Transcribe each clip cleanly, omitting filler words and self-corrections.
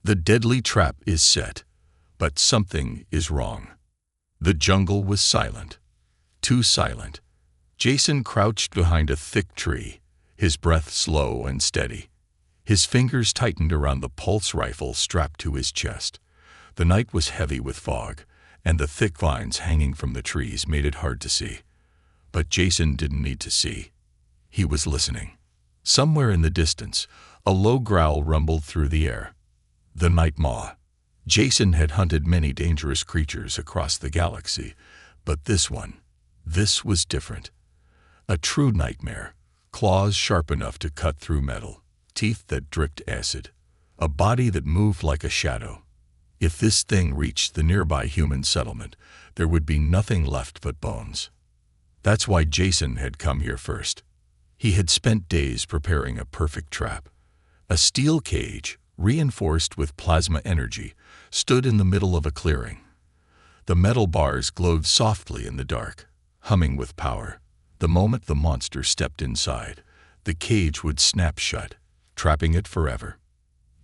The deadly trap is set, but something is wrong. The jungle was silent. Too silent. Jason crouched behind a thick tree, his breath slow and steady. His fingers tightened around the pulse rifle strapped to his chest. The night was heavy with fog, and the thick vines hanging from the trees made it hard to see. But Jason didn't need to see. He was listening. Somewhere in the distance, a low growl rumbled through the air. The night maw. Jason had hunted many dangerous creatures across the galaxy, but this was different. A true nightmare, claws sharp enough to cut through metal, teeth that dripped acid, a body that moved like a shadow. If this thing reached the nearby human settlement, there would be nothing left but bones. That's why Jason had come here first. He had spent days preparing a perfect trap. A steel cage, reinforced with plasma energy, stood in the middle of a clearing. The metal bars glowed softly in the dark, humming with power. The moment the monster stepped inside, the cage would snap shut, trapping it forever.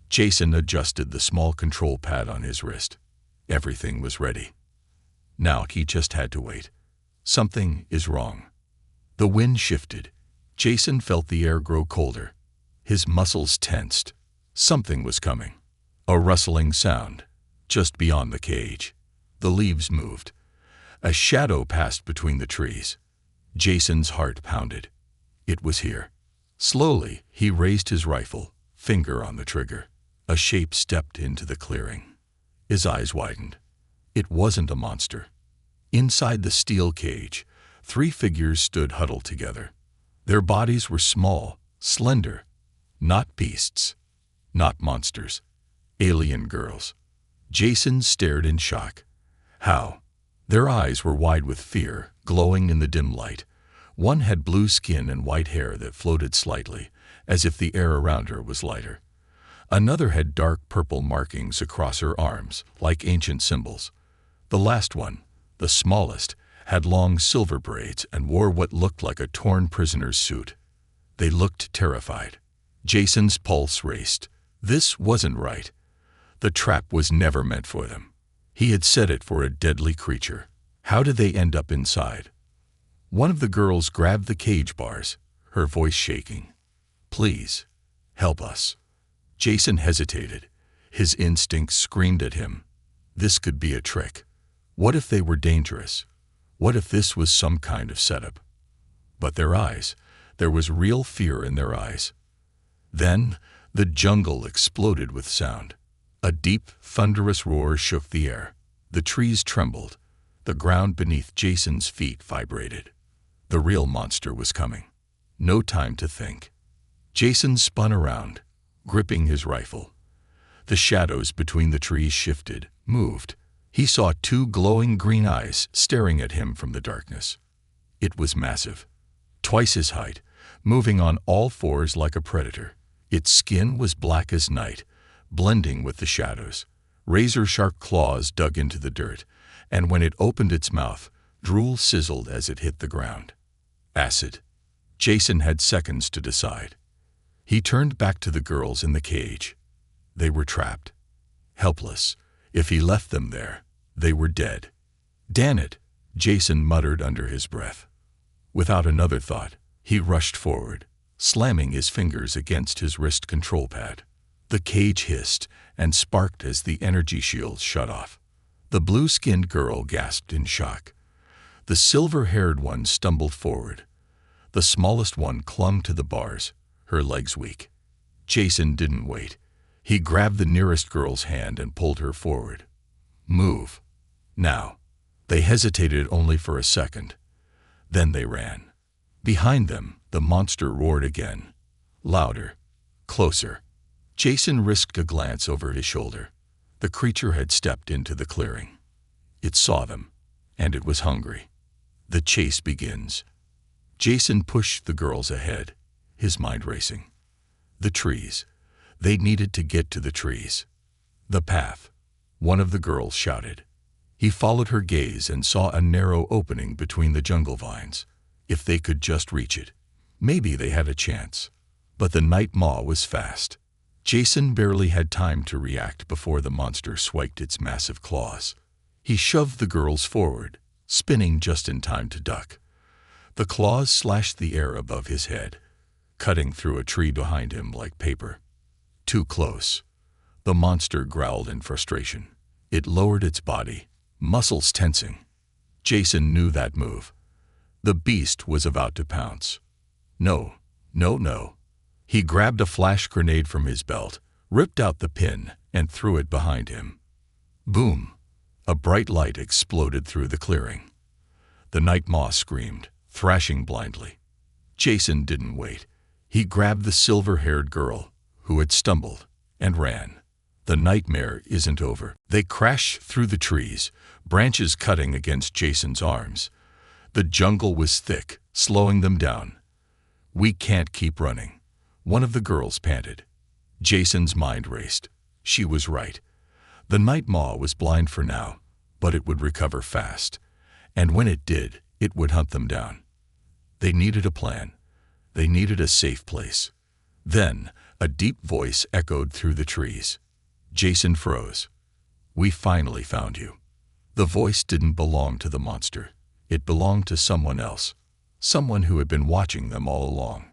Jason adjusted the small control pad on his wrist. Everything was ready. Now he just had to wait. Something is wrong. The wind shifted. Jason felt the air grow colder. His muscles tensed. Something was coming. A rustling sound, just beyond the cage. The leaves moved. A shadow passed between the trees. Jason's heart pounded. It was here. Slowly, he raised his rifle, finger on the trigger. A shape stepped into the clearing. His eyes widened. It wasn't a monster. Inside the steel cage, 3 figures stood huddled together. Their bodies were small, slender, not beasts, not monsters, alien girls. Jason stared in shock. How? Their eyes were wide with fear, glowing in the dim light. One had blue skin and white hair that floated slightly, as if the air around her was lighter. Another had dark purple markings across her arms, like ancient symbols. The last one, the smallest, had long silver braids and wore what looked like a torn prisoner's suit. They looked terrified. Jason's pulse raced. This wasn't right. The trap was never meant for them. He had set it for a deadly creature. How did they end up inside? One of the girls grabbed the cage bars, her voice shaking. "Please, help us." Jason hesitated. His instincts screamed at him. This could be a trick. What if they were dangerous? What if this was some kind of setup? But their eyes, there was real fear in their eyes. Then, the jungle exploded with sound. A deep, thunderous roar shook the air. The trees trembled. The ground beneath Jason's feet vibrated. The real monster was coming. No time to think. Jason spun around, gripping his rifle. The shadows between the trees shifted, moved. He saw 2 glowing green eyes staring at him from the darkness. It was massive, twice his height, moving on all 4s like a predator. Its skin was black as night, blending with the shadows. Razor-sharp claws dug into the dirt, and when it opened its mouth, drool sizzled as it hit the ground. Acid. Jason had seconds to decide. He turned back to the girls in the cage. They were trapped. Helpless. If he left them there, they were dead. "Damn it," Jason muttered under his breath. Without another thought, he rushed forward, slamming his fingers against his wrist control pad. The cage hissed and sparked as the energy shields shut off. The blue-skinned girl gasped in shock. The silver-haired one stumbled forward. The smallest one clung to the bars, her legs weak. Jason didn't wait. He grabbed the nearest girl's hand and pulled her forward. "Move. Now." They hesitated only for a second. Then they ran. Behind them, the monster roared again. Louder. Closer. Jason risked a glance over his shoulder. The creature had stepped into the clearing. It saw them, and it was hungry. The chase begins. Jason pushed the girls ahead, his mind racing. The trees. They needed to get to the trees. "The path," one of the girls shouted. He followed her gaze and saw a narrow opening between the jungle vines. If they could just reach it, maybe they had a chance. But the night maw was fast. Jason barely had time to react before the monster swiped its massive claws. He shoved the girls forward, spinning just in time to duck. The claws slashed the air above his head, cutting through a tree behind him like paper. Too close. The monster growled in frustration. It lowered its body, muscles tensing. Jason knew that move. The beast was about to pounce. No, no, no. He grabbed a flash grenade from his belt, ripped out the pin, and threw it behind him. Boom! A bright light exploded through the clearing. The night moth screamed, thrashing blindly. Jason didn't wait. He grabbed the silver-haired girl, who had stumbled, and ran. The nightmare isn't over. They crashed through the trees, branches cutting against Jason's arms. The jungle was thick, slowing them down. "We can't keep running," one of the girls panted. Jason's mind raced. She was right. The night maw was blind for now, but it would recover fast. And when it did, it would hunt them down. They needed a plan. They needed a safe place. Then, a deep voice echoed through the trees. Jason froze. "We finally found you." The voice didn't belong to the monster. It belonged to someone else, someone who had been watching them all along.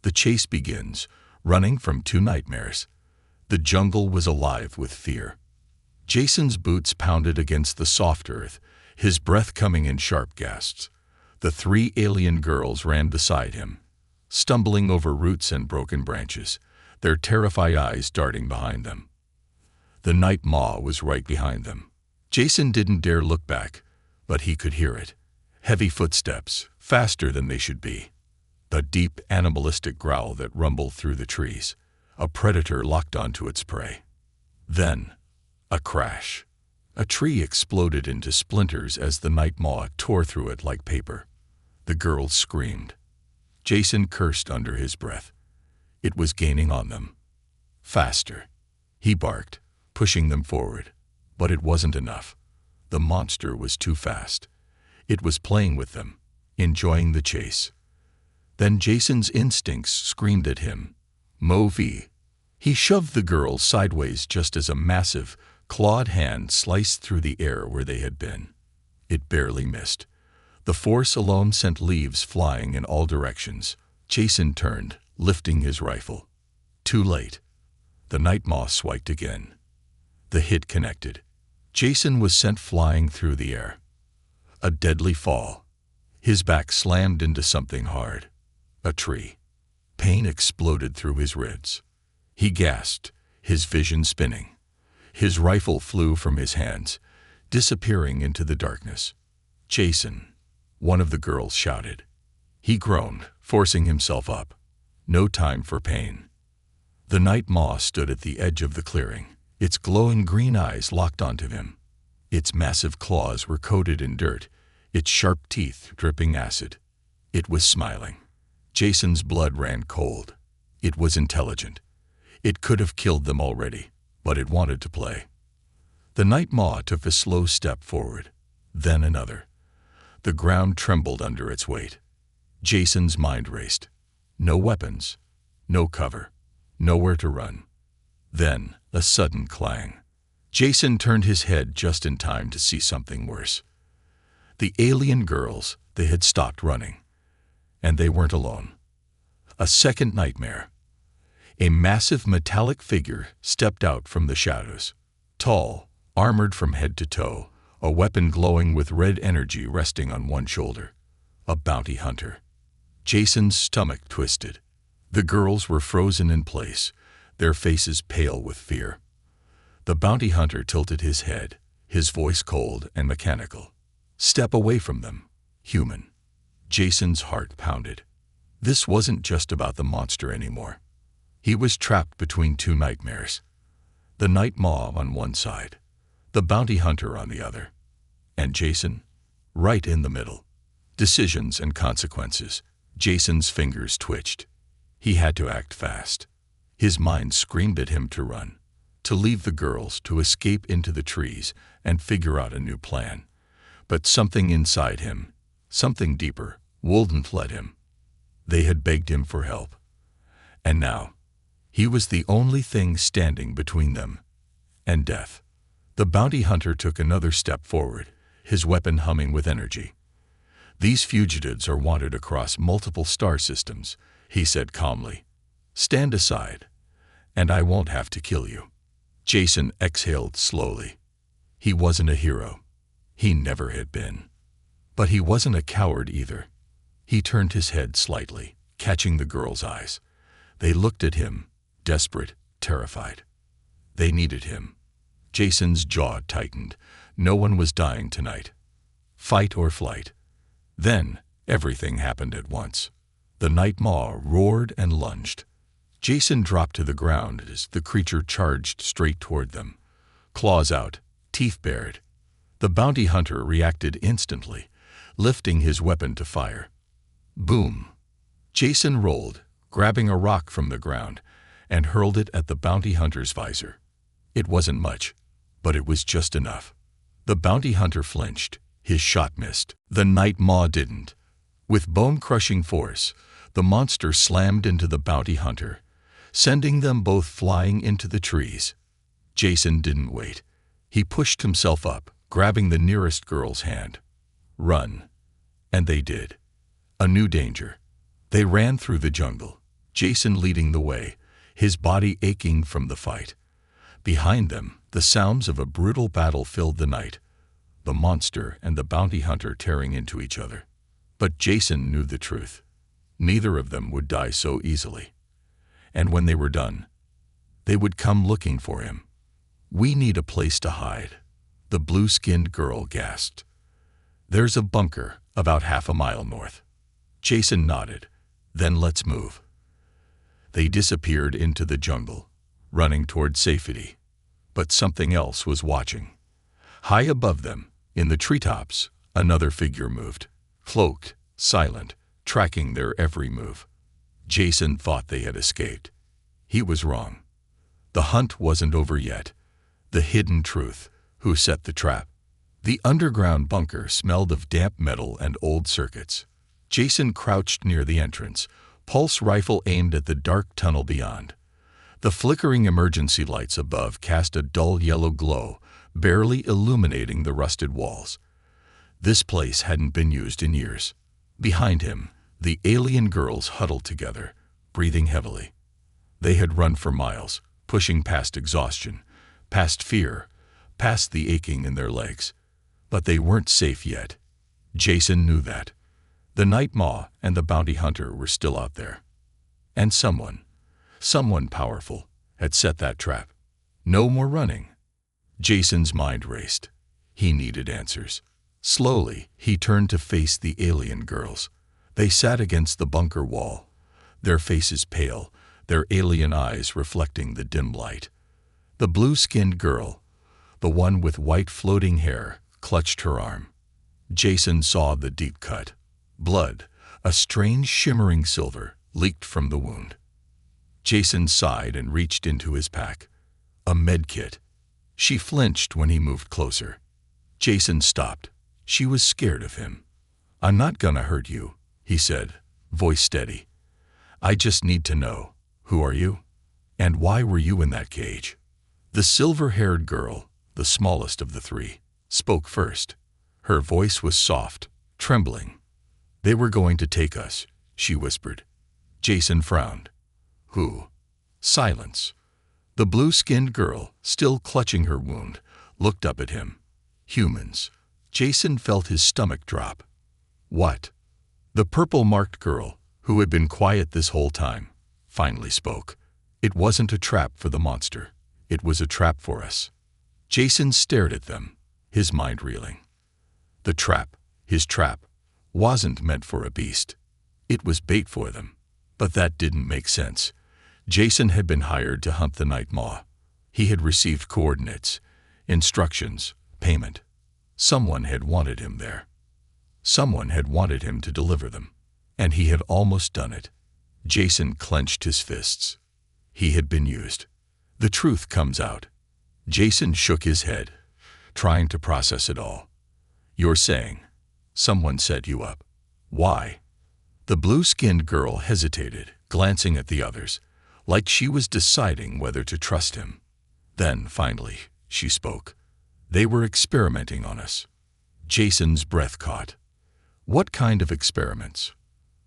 The chase begins, running from two nightmares. The jungle was alive with fear. Jason's boots pounded against the soft earth, his breath coming in sharp gasps. The three alien girls ran beside him, stumbling over roots and broken branches, their terrified eyes darting behind them. The night maw was right behind them. Jason didn't dare look back, but he could hear it. Heavy footsteps, faster than they should be. The deep, animalistic growl that rumbled through the trees. A predator locked onto its prey. Then, a crash. A tree exploded into splinters as the night maw tore through it like paper. The girls screamed. Jason cursed under his breath. It was gaining on them. Faster. He barked, pushing them forward. But it wasn't enough. The monster was too fast. It was playing with them, enjoying the chase. Then Jason's instincts screamed at him. "Move!" He shoved the girls sideways just as a massive, clawed hand sliced through the air where they had been. It barely missed. The force alone sent leaves flying in all directions. Jason turned, lifting his rifle. Too late. The night moth swiped again. The hit connected. Jason was sent flying through the air. A deadly fall. His back slammed into something hard. A tree. Pain exploded through his ribs. He gasped, his vision spinning. His rifle flew from his hands, disappearing into the darkness. "Jason," one of the girls shouted. He groaned, forcing himself up. No time for pain. The night maw stood at the edge of the clearing, its glowing green eyes locked onto him. Its massive claws were coated in dirt, its sharp teeth dripping acid. It was smiling. Jason's blood ran cold. It was intelligent. It could have killed them already, but it wanted to play. The night maw took a slow step forward, then another. The ground trembled under its weight. Jason's mind raced. No weapons, no cover, nowhere to run. Then, a sudden clang. Jason turned his head just in time to see something worse. The alien girls, they had stopped running. And they weren't alone. A second nightmare. A massive metallic figure stepped out from the shadows. Tall, armored from head to toe, a weapon glowing with red energy resting on one shoulder. A bounty hunter. Jason's stomach twisted. The girls were frozen in place, their faces pale with fear. The bounty hunter tilted his head, his voice cold and mechanical. "Step away from them, human." Jason's heart pounded. This wasn't just about the monster anymore. He was trapped between two nightmares. The night maw on one side, the bounty hunter on the other, and Jason, right in the middle. Decisions and consequences. Jason's fingers twitched. He had to act fast. His mind screamed at him to run, to leave the girls, to escape into the trees and figure out a new plan. But something inside him, something deeper, wouldn't let him. They had begged him for help. And now, He was the only thing standing between them and death. The bounty hunter took another step forward, his weapon humming with energy. "These fugitives are wanted across multiple star systems," he said calmly. "Stand aside, and I won't have to kill you." Jason exhaled slowly. He wasn't a hero. He never had been. But he wasn't a coward either. He turned his head slightly, catching the girls' eyes. They looked at him, desperate, terrified. They needed him. Jason's jaw tightened. No one was dying tonight. Fight or flight. Then, everything happened at once. The night maw roared and lunged. Jason dropped to the ground as the creature charged straight toward them. Claws out, teeth bared. The bounty hunter reacted instantly, lifting his weapon to fire. Boom! Jason rolled, grabbing a rock from the ground, and hurled it at the bounty hunter's visor. It wasn't much, but it was just enough. The bounty hunter flinched. His shot missed. The night maw didn't. With bone-crushing force, the monster slammed into the bounty hunter, sending them both flying into the trees. Jason didn't wait. He pushed himself up, grabbing the nearest girl's hand. Run. And they did. A new danger. They ran through the jungle, Jason leading the way, his body aching from the fight. Behind them, the sounds of a brutal battle filled the night, the monster and the bounty hunter tearing into each other. But Jason knew the truth. Neither of them would die so easily. And when they were done, they would come looking for him. "We need a place to hide," the blue-skinned girl gasped. "There's a bunker about half a mile north." Jason nodded. "Then let's move." They disappeared into the jungle, running toward safety. But something else was watching. High above them, in the treetops, another figure moved, cloaked, silent, tracking their every move. Jason thought they had escaped. He was wrong. The hunt wasn't over yet. The hidden truth, who set the trap. The underground bunker smelled of damp metal and old circuits. Jason crouched near the entrance, pulse rifle aimed at the dark tunnel beyond. The flickering emergency lights above cast a dull yellow glow, barely illuminating the rusted walls. This place hadn't been used in years. Behind him, the alien girls huddled together, breathing heavily. They had run for miles, pushing past exhaustion, past fear, past the aching in their legs. But they weren't safe yet. Jason knew that. The night maw and the bounty hunter were still out there. And someone powerful, had set that trap. No more running. Jason's mind raced. He needed answers. Slowly, he turned to face the alien girls. They sat against the bunker wall, their faces pale, their alien eyes reflecting the dim light. The blue-skinned girl, the one with white floating hair, clutched her arm. Jason saw the deep cut. Blood, a strange shimmering silver, leaked from the wound. Jason sighed and reached into his pack. A med kit. She flinched when he moved closer. Jason stopped. She was scared of him. "I'm not gonna hurt you," he said, voice steady. "I just need to know, who are you? And why were you in that cage?" The silver-haired girl, the smallest of the three, spoke first. Her voice was soft, trembling. "They were going to take us," she whispered. Jason frowned. "Who?" Silence. The blue-skinned girl, still clutching her wound, looked up at him. "Humans." Jason felt his stomach drop. "What?" The purple-marked girl, who had been quiet this whole time, finally spoke. "It wasn't a trap for the monster. It was a trap for us." Jason stared at them, his mind reeling. The trap, his trap, wasn't meant for a beast. It was bait for them. But that didn't make sense. Jason had been hired to hunt the night maw. He had received coordinates, instructions, payment. Someone had wanted him there. Someone had wanted him to deliver them. And he had almost done it. Jason clenched his fists. He had been used. The truth comes out. Jason shook his head, trying to process it all. "You're saying someone set you up. Why?" The blue-skinned girl hesitated, glancing at the others, like she was deciding whether to trust him. Then, finally, she spoke. They were experimenting on us. Jason's breath caught. What kind of experiments?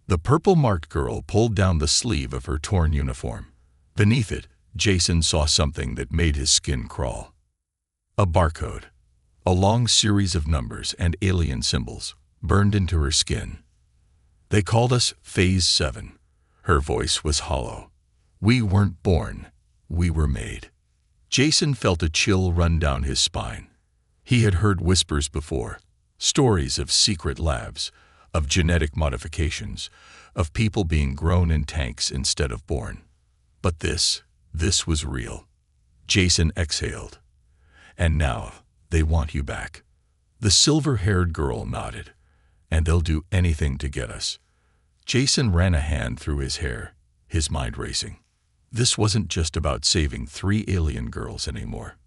The purple-marked girl pulled down the sleeve of her torn uniform. Beneath it, Jason saw something that made his skin crawl. A barcode. A long series of numbers and alien symbols burned into her skin. They called us Phase 7. Her voice was hollow. We weren't born. We were made. Jason felt a chill run down his spine. He had heard whispers before, stories of secret labs, of genetic modifications, of people being grown in tanks instead of born. But this was real. Jason exhaled. And now, they want you back. The silver-haired girl nodded. And they'll do anything to get us. Jason ran a hand through his hair, his mind racing. This wasn't just about saving 3 alien girls anymore.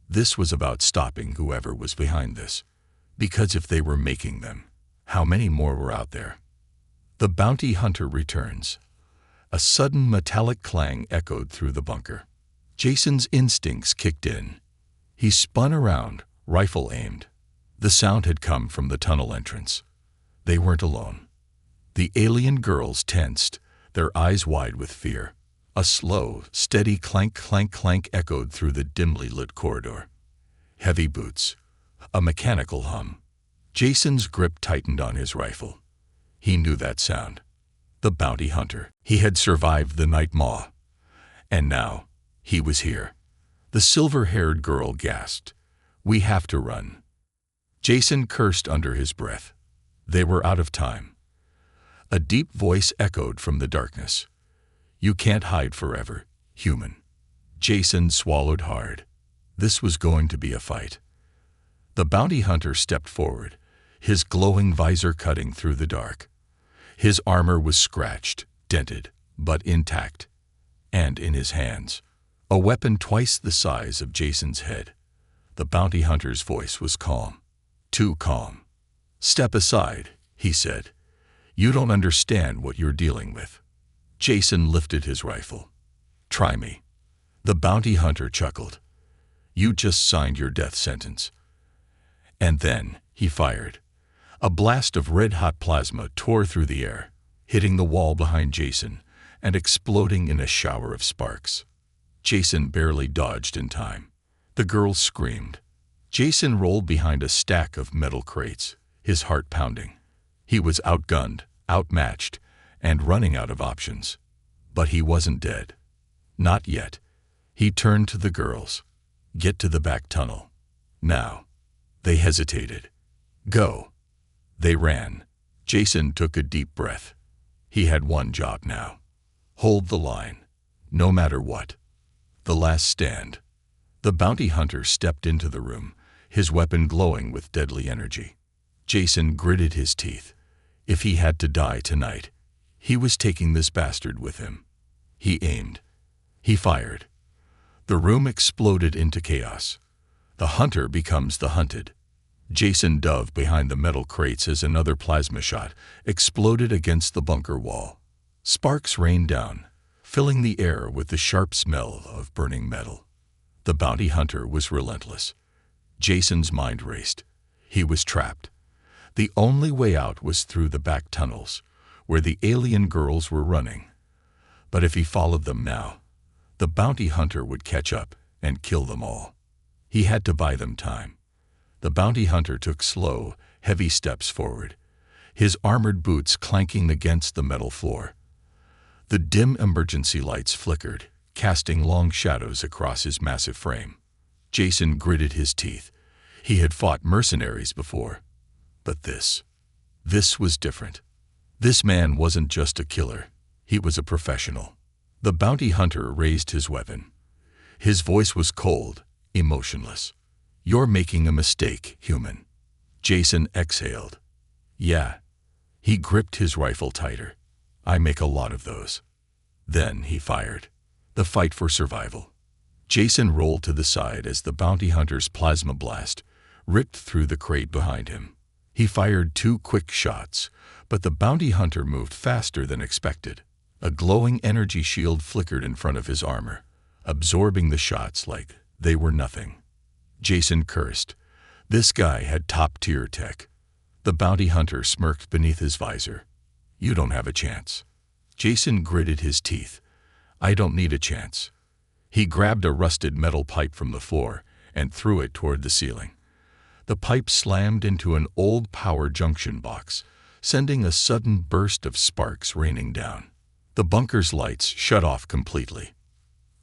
This was about stopping whoever was behind this. Because if they were making them, how many more were out there? The bounty hunter returns. A sudden metallic clang echoed through the bunker. Jason's instincts kicked in. He spun around, rifle aimed. The sound had come from the tunnel entrance. They weren't alone. The alien girls tensed, their eyes wide with fear. A slow, steady clank, clank, clank echoed through the dimly lit corridor. Heavy boots. A mechanical hum. Jason's grip tightened on his rifle. He knew that sound. The bounty hunter. He had survived the night maw. And now, he was here. The silver-haired girl gasped. We have to run. Jason cursed under his breath. They were out of time. A deep voice echoed from the darkness. You can't hide forever, human. Jason swallowed hard. This was going to be a fight. The bounty hunter stepped forward, his glowing visor cutting through the dark. His armor was scratched, dented, but intact. And in his hands, a weapon twice the size of Jason's head. The bounty hunter's voice was calm. Too calm. Step aside, he said. You don't understand what you're dealing with. Jason lifted his rifle. Try me. The bounty hunter chuckled. You just signed your death sentence. And then he fired. A blast of red-hot plasma tore through the air, hitting the wall behind Jason and exploding in a shower of sparks. Jason barely dodged in time. The girl screamed. Jason rolled behind a stack of metal crates, his heart pounding. He was outgunned, outmatched, and running out of options. But he wasn't dead. Not yet. He turned to the girls. Get to the back tunnel. Now. They hesitated. Go. They ran. Jason took a deep breath. He had one job now. Hold the line. No matter what. The last stand. The bounty hunter stepped into the room, his weapon glowing with deadly energy. Jason gritted his teeth. If he had to die tonight, he was taking this bastard with him. He aimed. He fired. The room exploded into chaos. The hunter becomes the hunted. Jason dove behind the metal crates as another plasma shot exploded against the bunker wall. Sparks rained down, filling the air with the sharp smell of burning metal. The bounty hunter was relentless. Jason's mind raced. He was trapped. The only way out was through the back tunnels, where the alien girls were running. But if he followed them now, the bounty hunter would catch up and kill them all. He had to buy them time. The bounty hunter took slow, heavy steps forward, his armored boots clanking against the metal floor. The dim emergency lights flickered, casting long shadows across his massive frame. Jason gritted his teeth. He had fought mercenaries before. But this was different. This man wasn't just a killer. He was a professional. The bounty hunter raised his weapon. His voice was cold, emotionless. You're making a mistake, human. Jason exhaled. Yeah. He gripped his rifle tighter. I make a lot of those. Then he fired. The fight for survival. Jason rolled to the side as the bounty hunter's plasma blast ripped through the crate behind him. He fired 2 quick shots, but the bounty hunter moved faster than expected. A glowing energy shield flickered in front of his armor, absorbing the shots like they were nothing. Jason cursed. This guy had top-tier tech. The bounty hunter smirked beneath his visor. You don't have a chance. Jason gritted his teeth. I don't need a chance. He grabbed a rusted metal pipe from the floor and threw it toward the ceiling. The pipe slammed into an old power junction box, sending a sudden burst of sparks raining down. The bunker's lights shut off completely.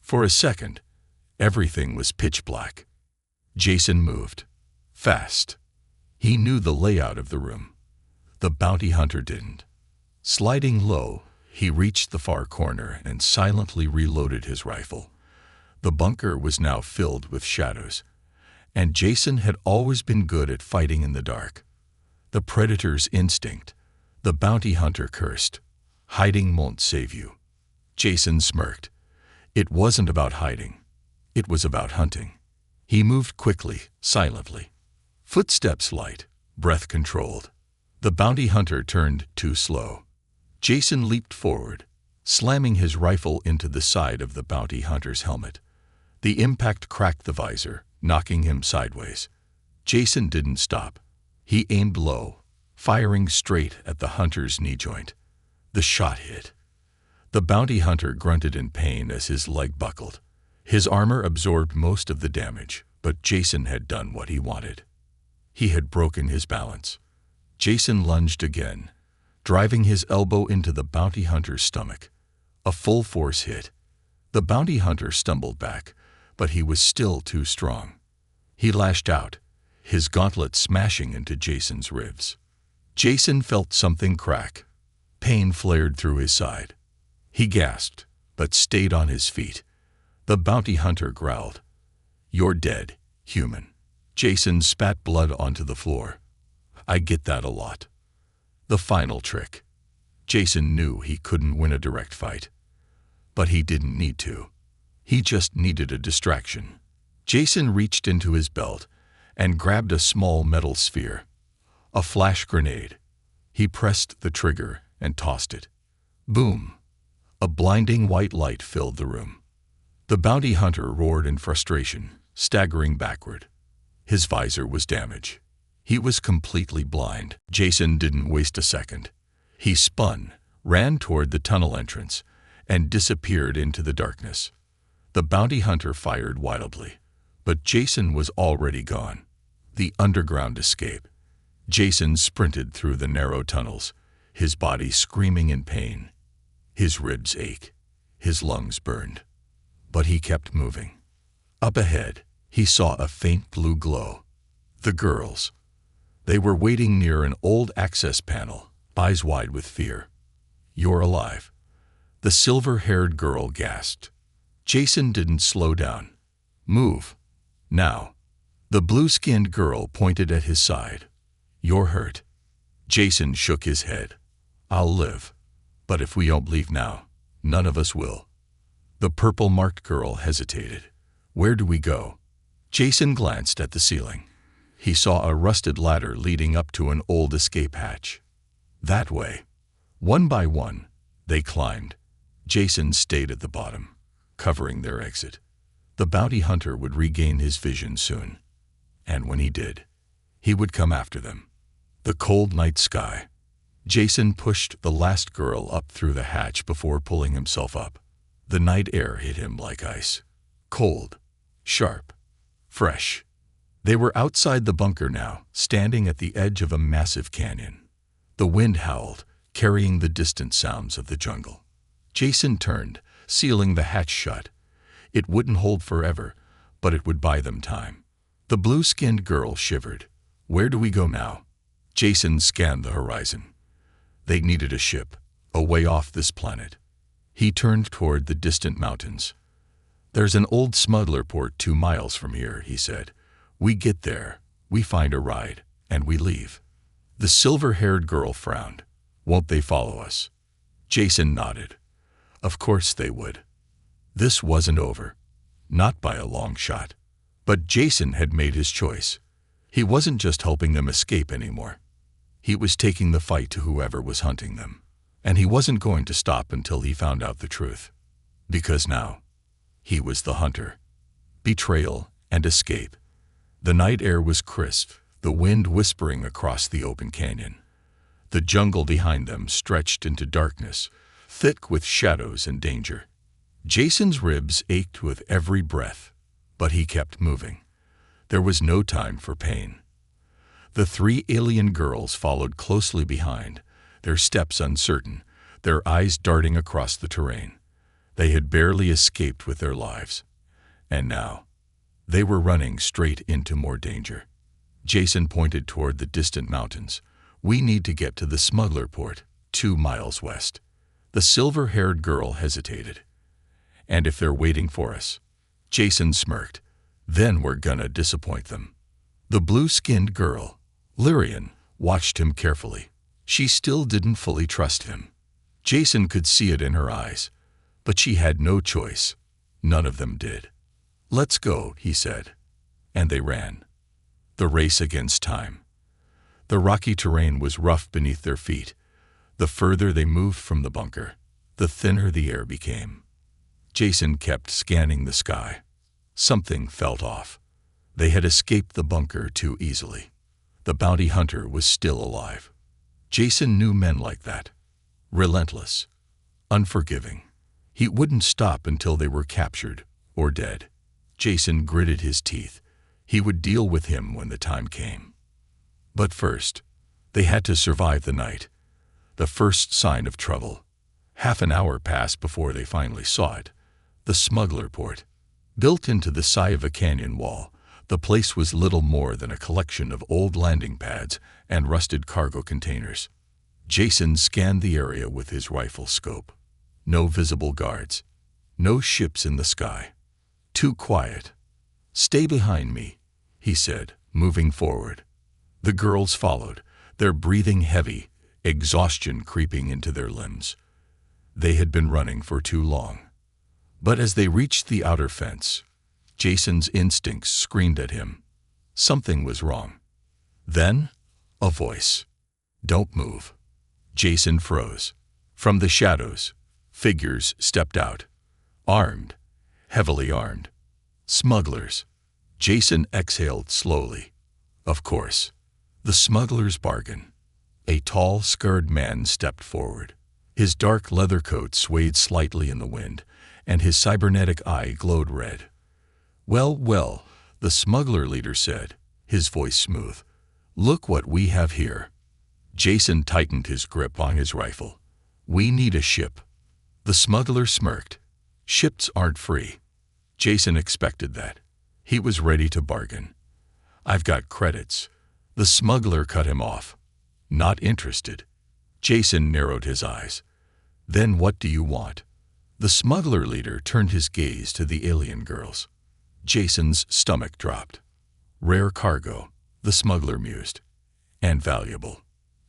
For a second, everything was pitch black. Jason moved. Fast. He knew the layout of the room. The bounty hunter didn't. Sliding low, he reached the far corner and silently reloaded his rifle. The bunker was now filled with shadows, and Jason had always been good at fighting in the dark. The predator's instinct. The bounty hunter cursed. Hiding won't save you. Jason smirked. It wasn't about hiding. It was about hunting. He moved quickly, silently. Footsteps light, breath controlled. The bounty hunter turned too slow. Jason leaped forward, slamming his rifle into the side of the bounty hunter's helmet. The impact cracked the visor, knocking him sideways. Jason didn't stop. He aimed low, firing straight at the hunter's knee joint. The shot hit. The bounty hunter grunted in pain as his leg buckled. His armor absorbed most of the damage, but Jason had done what he wanted. He had broken his balance. Jason lunged again, driving his elbow into the bounty hunter's stomach. A full force hit. The bounty hunter stumbled back, but he was still too strong. He lashed out, his gauntlet smashing into Jason's ribs. Jason felt something crack. Pain flared through his side. He gasped, but stayed on his feet. The bounty hunter growled. You're dead, human. Jason spat blood onto the floor. I get that a lot. The final trick. Jason knew he couldn't win a direct fight. But he didn't need to. He just needed a distraction. Jason reached into his belt and grabbed a small metal sphere. A flash grenade. He pressed the trigger and tossed it. Boom! A blinding white light filled the room. The bounty hunter roared in frustration, staggering backward. His visor was damaged. He was completely blind. Jason didn't waste a second. He spun, ran toward the tunnel entrance, and disappeared into the darkness. The bounty hunter fired wildly, but Jason was already gone. The underground escape. Jason sprinted through the narrow tunnels, his body screaming in pain. His ribs ached, his lungs burned. But he kept moving. Up ahead, he saw a faint blue glow. The girls. They were waiting near an old access panel, eyes wide with fear. You're alive. The silver-haired girl gasped. Jason didn't slow down. Move. Now. The blue-skinned girl pointed at his side. You're hurt. Jason shook his head. I'll live. But if we don't leave now, none of us will. The purple-marked girl hesitated. Where do we go? Jason glanced at the ceiling. He saw a rusted ladder leading up to an old escape hatch. That way. One by one, they climbed. Jason stayed at the bottom, covering their exit. The bounty hunter would regain his vision soon. And when he did, he would come after them. The cold night sky. Jason pushed the last girl up through the hatch before pulling himself up. The night air hit him like ice. Cold, sharp, fresh. They were outside the bunker now, standing at the edge of a massive canyon. The wind howled, carrying the distant sounds of the jungle. Jason turned, sealing the hatch shut. It wouldn't hold forever, but it would buy them time. The blue-skinned girl shivered. Where do we go now? Jason scanned the horizon. They needed a ship, a way off this planet. He turned toward the distant mountains. There's an old smuggler port 2 miles from here, he said. We get there, we find a ride, and we leave. The silver-haired girl frowned. Won't they follow us? Jason nodded. Of course they would. This wasn't over. Not by a long shot. But Jason had made his choice. He wasn't just helping them escape anymore. He was taking the fight to whoever was hunting them. And he wasn't going to stop until he found out the truth. Because now, he was the hunter. Betrayal and escape. The night air was crisp, the wind whispering across the open canyon. The jungle behind them stretched into darkness, thick with shadows and danger. Jason's ribs ached with every breath, but he kept moving. There was no time for pain. The three alien girls followed closely behind, their steps uncertain, their eyes darting across the terrain. They had barely escaped with their lives. And now, they were running straight into more danger. Jason pointed toward the distant mountains. "We need to get to the smuggler port, 2 miles west." The silver-haired girl hesitated. "And if they're waiting for us?" Jason smirked. "Then we're gonna disappoint them." The blue-skinned girl, Lyrian, watched him carefully. She still didn't fully trust him. Jason could see it in her eyes, but she had no choice. None of them did. "Let's go," he said. And they ran. The race against time. The rocky terrain was rough beneath their feet. The further they moved from the bunker, the thinner the air became. Jason kept scanning the sky. Something felt off. They had escaped the bunker too easily. The bounty hunter was still alive. Jason knew men like that. Relentless. Unforgiving. He wouldn't stop until they were captured or dead. Jason gritted his teeth. He would deal with him when the time came. But first, they had to survive the night. The first sign of trouble. Half an hour passed before they finally saw it. The smuggler port. Built into the side of a canyon wall, the place was little more than a collection of old landing pads and rusted cargo containers. Jason scanned the area with his rifle scope. No visible guards. No ships in the sky. Too quiet. "Stay behind me," he said, moving forward. The girls followed, their breathing heavy, exhaustion creeping into their limbs. They had been running for too long. But as they reached the outer fence, Jason's instincts screamed at him. Something was wrong. Then, a voice. "Don't move." Jason froze. From the shadows, figures stepped out. Armed, heavily armed. Smugglers. Jason exhaled slowly. Of course. The smuggler's bargain. A tall, scarred man stepped forward. His dark leather coat swayed slightly in the wind, and his cybernetic eye glowed red. "Well, well," the smuggler leader said, his voice smooth. "Look what we have here." Jason tightened his grip on his rifle. "We need a ship." The smuggler smirked. "Ships aren't free." Jason expected that. He was ready to bargain. "I've got credits." The smuggler cut him off. "Not interested." Jason narrowed his eyes. "Then what do you want?" The smuggler leader turned his gaze to the alien girls. Jason's stomach dropped. "Rare cargo," the smuggler mused. "And valuable."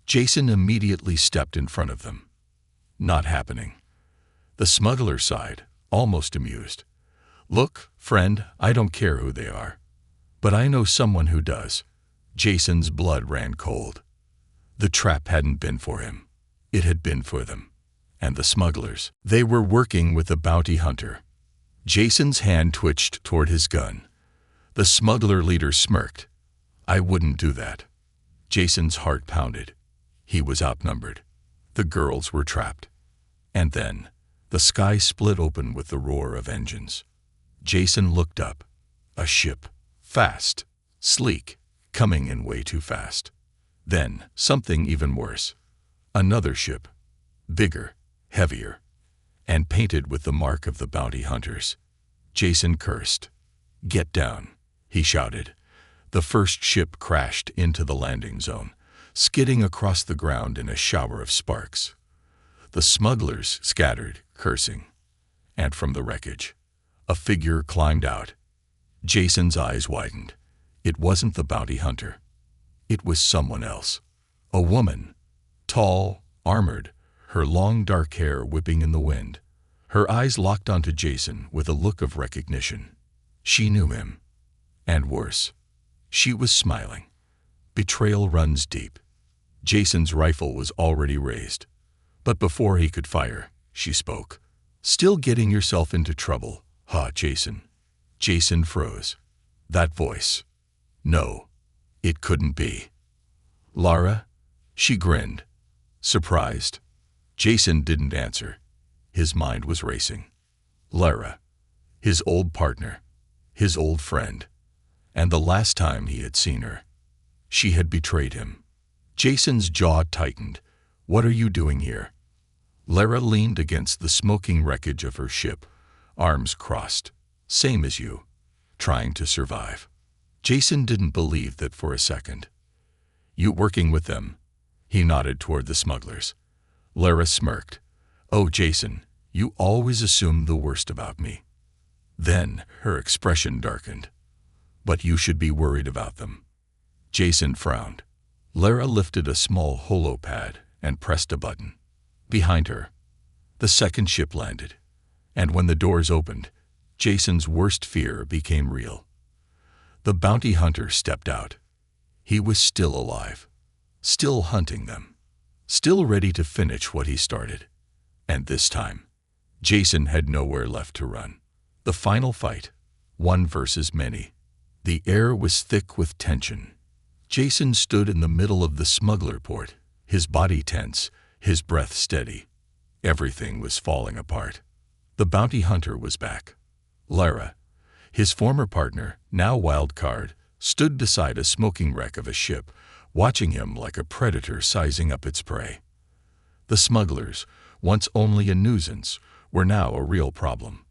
Jason immediately stepped in front of them. "Not happening." The smuggler sighed, almost amused. "Look, friend, I don't care who they are. But I know someone who does." Jason's blood ran cold. The trap hadn't been for him. It had been for them. And the smugglers. They were working with a bounty hunter. Jason's hand twitched toward his gun. The smuggler leader smirked. "I wouldn't do that." Jason's heart pounded. He was outnumbered. The girls were trapped. And then, the sky split open with the roar of engines. Jason looked up. A ship. Fast. Sleek. Coming in way too fast. Then, something even worse. Another ship. Bigger. Heavier. And painted with the mark of the bounty hunters. Jason cursed. "Get down," he shouted. The first ship crashed into the landing zone, skidding across the ground in a shower of sparks. The smugglers scattered, cursing. And from the wreckage, a figure climbed out. Jason's eyes widened. It wasn't the bounty hunter. It was someone else. A woman. Tall, armored, her long dark hair whipping in the wind. Her eyes locked onto Jason with a look of recognition. She knew him. And worse, she was smiling. Betrayal runs deep. Jason's rifle was already raised. But before he could fire, she spoke. "Still getting yourself into trouble, huh, Jason?" Jason froze. That voice. No, it couldn't be. "Lara?" She grinned. Surprised. Jason didn't answer. His mind was racing. Lara. His old partner. His old friend. And the last time he had seen her. She had betrayed him. Jason's jaw tightened. "What are you doing here?" Lara leaned against the smoking wreckage of her ship, arms crossed. "Same as you. Trying to survive." Jason didn't believe that for a second. "You working with them?" He nodded toward the smugglers. Lara smirked. "Oh, Jason, you always assume the worst about me." Then her expression darkened. "But you should be worried about them." Jason frowned. Lara lifted a small holo pad and pressed a button. Behind her, the second ship landed. And when the doors opened, Jason's worst fear became real. The bounty hunter stepped out. He was still alive, still hunting them, still ready to finish what he started. And this time, Jason had nowhere left to run. The final fight, one versus many. The air was thick with tension. Jason stood in the middle of the smuggler port, his body tense, his breath steady. Everything was falling apart. The bounty hunter was back. Lara, his former partner, now wild card, stood beside a smoking wreck of a ship, watching him like a predator sizing up its prey. The smugglers, once only a nuisance, were now a real problem.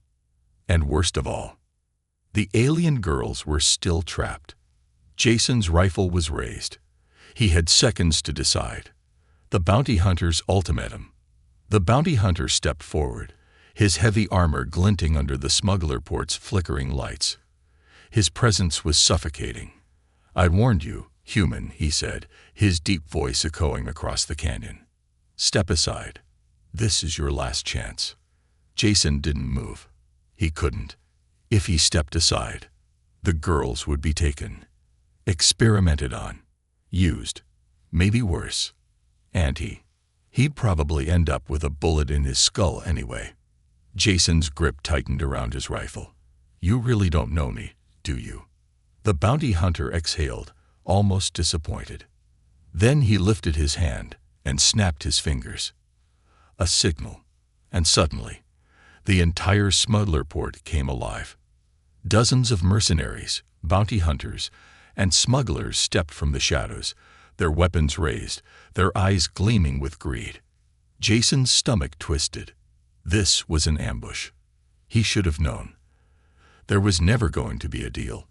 And worst of all, the alien girls were still trapped. Jason's rifle was raised. He had seconds to decide. The bounty hunter's ultimatum. The bounty hunter stepped forward, his heavy armor glinting under the smuggler port's flickering lights. His presence was suffocating. "I warned you, human," he said, his deep voice echoing across the canyon. "Step aside. This is your last chance." Jason didn't move. He couldn't. If he stepped aside, the girls would be taken, experimented on, used, maybe worse. And he'd probably end up with a bullet in his skull anyway. Jason's grip tightened around his rifle. "You really don't know me, do you?" The bounty hunter exhaled, almost disappointed. Then he lifted his hand and snapped his fingers. A signal, and suddenly, the entire smuggler port came alive. Dozens of mercenaries, bounty hunters, and smugglers stepped from the shadows, their weapons raised, their eyes gleaming with greed. Jason's stomach twisted. This was an ambush. He should have known. There was never going to be a deal.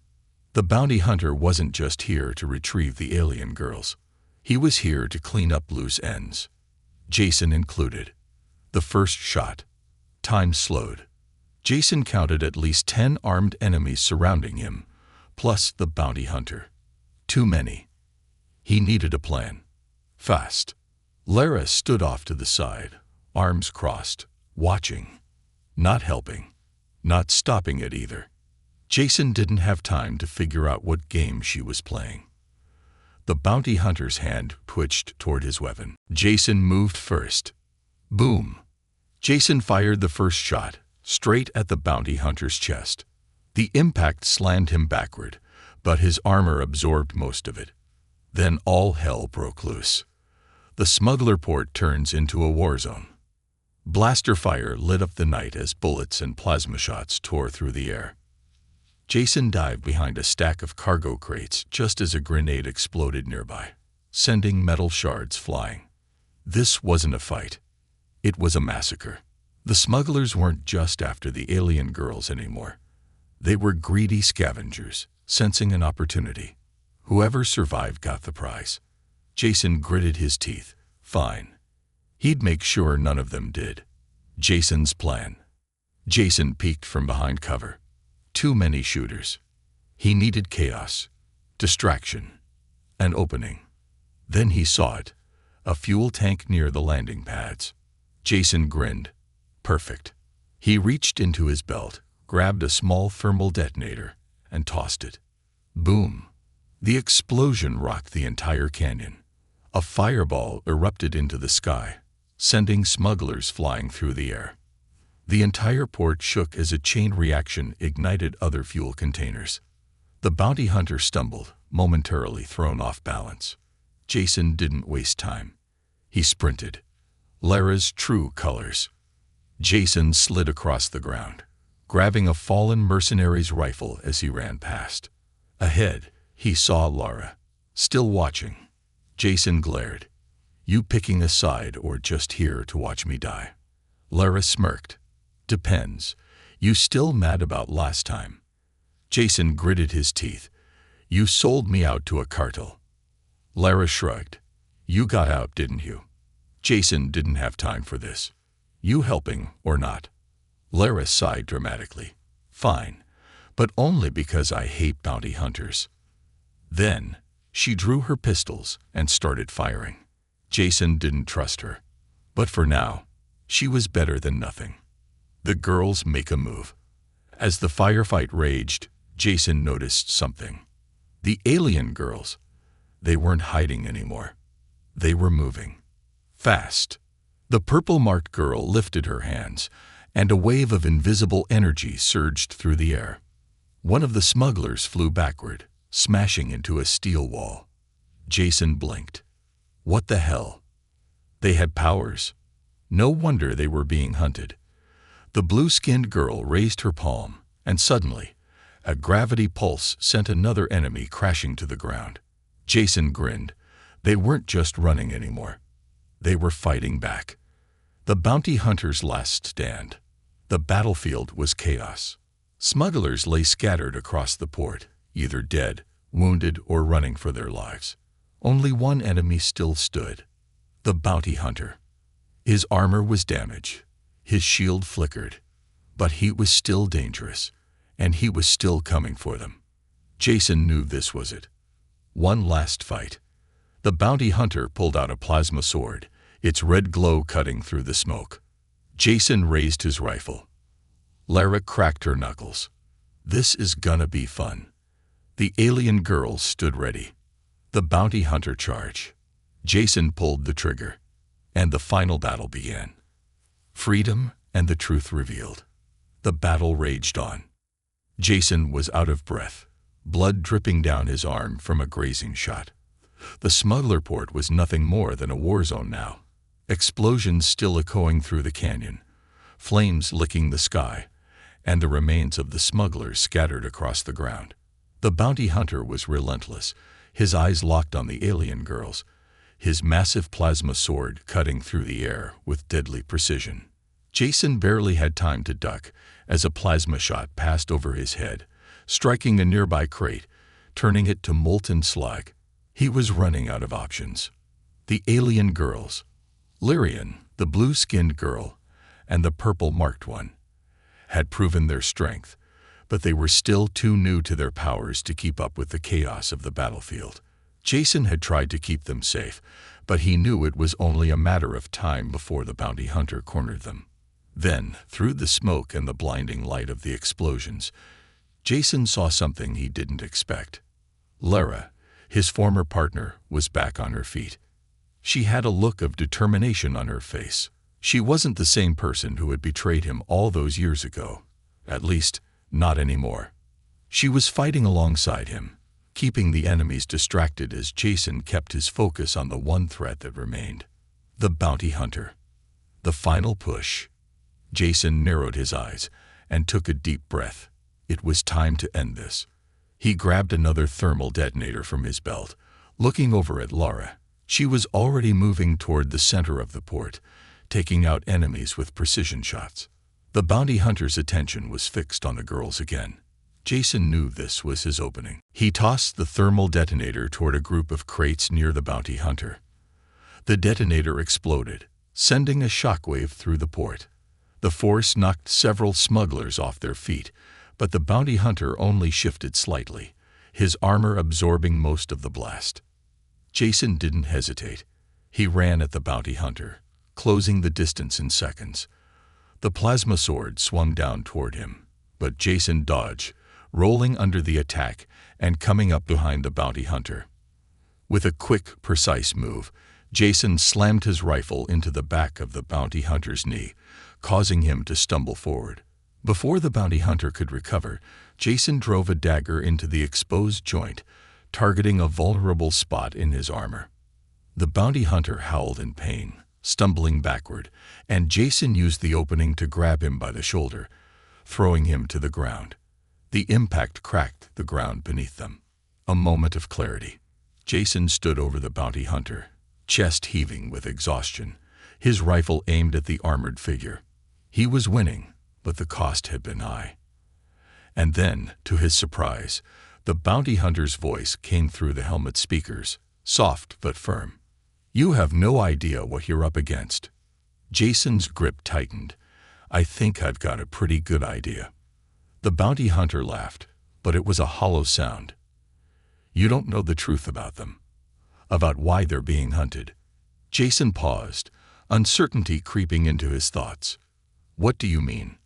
The bounty hunter wasn't just here to retrieve the alien girls. He was here to clean up loose ends. Jason included. The first shot. Time slowed. Jason counted at least 10 armed enemies surrounding him, plus the bounty hunter. Too many. He needed a plan. Fast. Lara stood off to the side, arms crossed, watching. Not helping. Not stopping it either. Jason didn't have time to figure out what game she was playing. The bounty hunter's hand twitched toward his weapon. Jason moved first. Boom. Jason fired the first shot, straight at the bounty hunter's chest. The impact slammed him backward, but his armor absorbed most of it. Then all hell broke loose. The smuggler port turns into a war zone. Blaster fire lit up the night as bullets and plasma shots tore through the air. Jason dived behind a stack of cargo crates just as a grenade exploded nearby, sending metal shards flying. This wasn't a fight. It was a massacre. The smugglers weren't just after the alien girls anymore. They were greedy scavengers, sensing an opportunity. Whoever survived got the prize. Jason gritted his teeth. Fine. He'd make sure none of them did. Jason's plan. Jason peeked from behind cover. Too many shooters. He needed chaos, distraction, an opening. Then he saw it, a fuel tank near the landing pads. Jason grinned. Perfect. He reached into his belt, grabbed a small thermal detonator, and tossed it. Boom. The explosion rocked the entire canyon. A fireball erupted into the sky, sending smugglers flying through the air. The entire port shook as a chain reaction ignited other fuel containers. The bounty hunter stumbled, momentarily thrown off balance. Jason didn't waste time. He sprinted. Lara's true colors. Jason slid across the ground, grabbing a fallen mercenary's rifle as he ran past. Ahead, he saw Lara, still watching. Jason glared. "You picking a side or just here to watch me die?" Lara smirked. "Depends. You still mad about last time?" Jason gritted his teeth. "You sold me out to a cartel." Lara shrugged. "You got out, didn't you?" Jason didn't have time for this. "You helping or not?" Lara sighed dramatically. "Fine, but only because I hate bounty hunters." Then, she drew her pistols and started firing. Jason didn't trust her. But for now, she was better than nothing. The girls make a move. As the firefight raged, Jason noticed something. The alien girls. They weren't hiding anymore. They were moving. Fast. The purple-marked girl lifted her hands, and a wave of invisible energy surged through the air. One of the smugglers flew backward, smashing into a steel wall. Jason blinked. What the hell? They had powers. No wonder they were being hunted. The blue-skinned girl raised her palm, and suddenly, a gravity pulse sent another enemy crashing to the ground. Jason grinned. They weren't just running anymore. They were fighting back. The bounty hunter's last stand. The battlefield was chaos. Smugglers lay scattered across the port, either dead, wounded, or running for their lives. Only one enemy still stood. The bounty hunter. His armor was damaged. His shield flickered. But he was still dangerous, and he was still coming for them. Jason knew this was it. One last fight. The bounty hunter pulled out a plasma sword, its red glow cutting through the smoke. Jason raised his rifle. Lara cracked her knuckles. This is gonna be fun. The alien girls stood ready. The bounty hunter charged. Jason pulled the trigger, and the final battle began. Freedom and the truth revealed. The battle raged on. Jason was out of breath, blood dripping down his arm from a grazing shot. The smuggler port was nothing more than a war zone now. Explosions still echoing through the canyon, flames licking the sky, and the remains of the smugglers scattered across the ground. The bounty hunter was relentless, his eyes locked on the alien girls, his massive plasma sword cutting through the air with deadly precision. Jason barely had time to duck as a plasma shot passed over his head, striking a nearby crate, turning it to molten slag. He was running out of options. The alien girls, Lyrian, the blue-skinned girl, and the purple-marked one, had proven their strength, but they were still too new to their powers to keep up with the chaos of the battlefield. Jason had tried to keep them safe, but he knew it was only a matter of time before the bounty hunter cornered them. Then, through the smoke and the blinding light of the explosions, Jason saw something he didn't expect. Lara, his former partner, was back on her feet. She had a look of determination on her face. She wasn't the same person who had betrayed him all those years ago. At least, not anymore. She was fighting alongside him, keeping the enemies distracted as Jason kept his focus on the one threat that remained. The bounty hunter. The final push. Jason narrowed his eyes and took a deep breath. It was time to end this. He grabbed another thermal detonator from his belt, looking over at Lara. She was already moving toward the center of the port, taking out enemies with precision shots. The bounty hunter's attention was fixed on the girls again. Jason knew this was his opening. He tossed the thermal detonator toward a group of crates near the bounty hunter. The detonator exploded, sending a shockwave through the port. The force knocked several smugglers off their feet, but the bounty hunter only shifted slightly, his armor absorbing most of the blast. Jason didn't hesitate. He ran at the bounty hunter, closing the distance in seconds. The plasma sword swung down toward him, but Jason dodged, rolling under the attack and coming up behind the bounty hunter. With a quick, precise move, Jason slammed his rifle into the back of the bounty hunter's knee, causing him to stumble forward. Before the bounty hunter could recover, Jason drove a dagger into the exposed joint, targeting a vulnerable spot in his armor. The bounty hunter howled in pain, stumbling backward, and Jason used the opening to grab him by the shoulder, throwing him to the ground. The impact cracked the ground beneath them. A moment of clarity. Jason stood over the bounty hunter, chest heaving with exhaustion, his rifle aimed at the armored figure. He was winning, but the cost had been high. And then, to his surprise, the bounty hunter's voice came through the helmet speakers, soft but firm. "You have no idea what you're up against." Jason's grip tightened. "I think I've got a pretty good idea." The bounty hunter laughed, but it was a hollow sound. "You don't know the truth about them, about why they're being hunted." Jason paused, uncertainty creeping into his thoughts. "What do you mean?"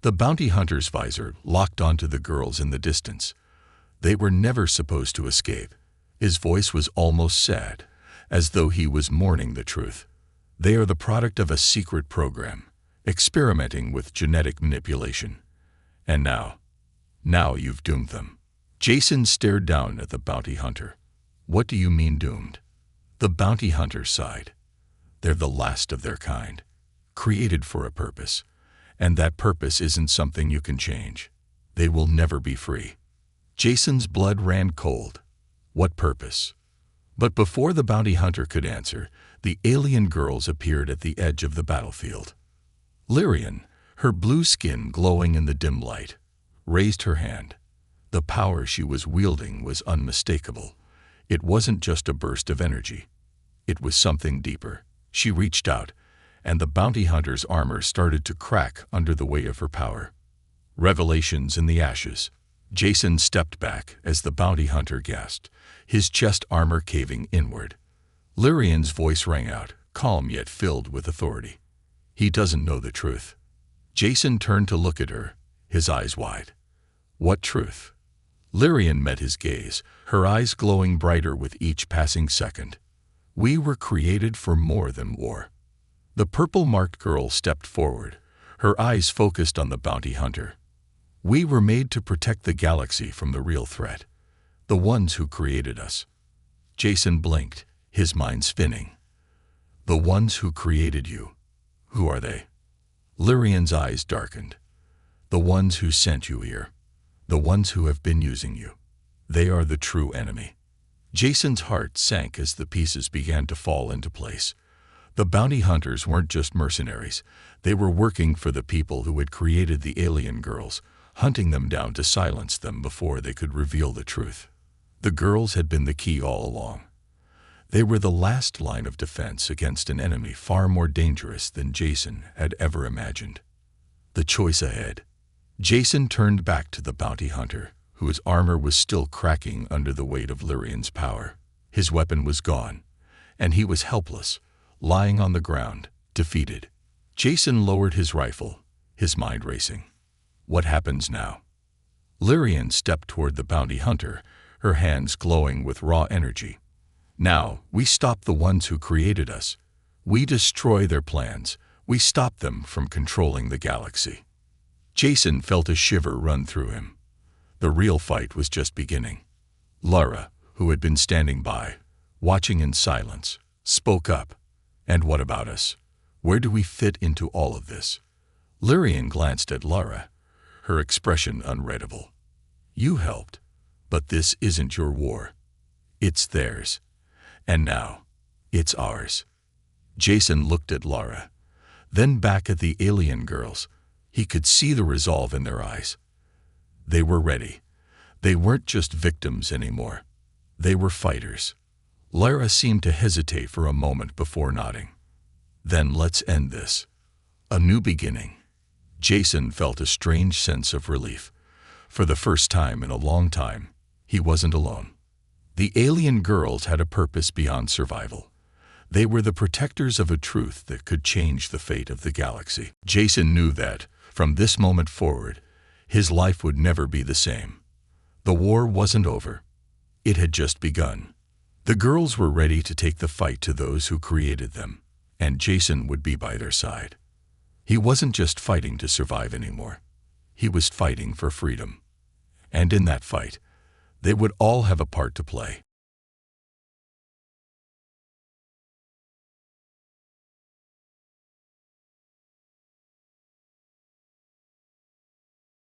The bounty hunter's visor locked onto the girls in the distance. They were never supposed to escape. His voice was almost sad, as though he was mourning the truth. They are the product of a secret program, experimenting with genetic manipulation. And now you've doomed them. Jason stared down at the bounty hunter. "What do you mean doomed?" The bounty hunter sighed. "They're the last of their kind, created for a purpose, and that purpose isn't something you can change. They will never be free." Jason's blood ran cold. What purpose? But before the bounty hunter could answer, the alien girls appeared at the edge of the battlefield. Lyrian, her blue skin glowing in the dim light, raised her hand. The power she was wielding was unmistakable. It wasn't just a burst of energy. It was something deeper. She reached out, and the bounty hunter's armor started to crack under the weight of her power. Revelations in the ashes. Jason stepped back as the bounty hunter gasped, his chest armor caving inward. Lyrian's voice rang out, calm yet filled with authority. "He doesn't know the truth." Jason turned to look at her, his eyes wide. "What truth?" Lyrian met his gaze, her eyes glowing brighter with each passing second. "We were created for more than war." The purple-marked girl stepped forward, her eyes focused on the bounty hunter. "We were made to protect the galaxy from the real threat, the ones who created us." Jason blinked, his mind spinning. "The ones who created you. Who are they?" Lyrian's eyes darkened. "The ones who sent you here. The ones who have been using you. They are the true enemy." Jason's heart sank as the pieces began to fall into place. The bounty hunters weren't just mercenaries. They were working for the people who had created the alien girls, hunting them down to silence them before they could reveal the truth. The girls had been the key all along. They were the last line of defense against an enemy far more dangerous than Jason had ever imagined. The choice ahead. Jason turned back to the bounty hunter, whose armor was still cracking under the weight of Lyrian's power. His weapon was gone, and he was helpless, lying on the ground, defeated. Jason lowered his rifle, his mind racing. What happens now? Lyrian stepped toward the bounty hunter, her hands glowing with raw energy. "Now, we stop the ones who created us. We destroy their plans. We stop them from controlling the galaxy." Jason felt a shiver run through him. The real fight was just beginning. Lara, who had been standing by, watching in silence, spoke up. "And what about us? Where do we fit into all of this?" Lyrian glanced at Lara, her expression unreadable. "You helped, but this isn't your war. It's theirs. And now, it's ours." Jason looked at Lara, then back at the alien girls. He could see the resolve in their eyes. They were ready. They weren't just victims anymore. They were fighters. Lara seemed to hesitate for a moment before nodding. "Then let's end this. A new beginning." Jason felt a strange sense of relief. For the first time in a long time, he wasn't alone. The alien girls had a purpose beyond survival. They were the protectors of a truth that could change the fate of the galaxy. Jason knew that, from this moment forward, his life would never be the same. The war wasn't over. It had just begun. The girls were ready to take the fight to those who created them, and Jason would be by their side. He wasn't just fighting to survive anymore. He was fighting for freedom. And in that fight, they would all have a part to play.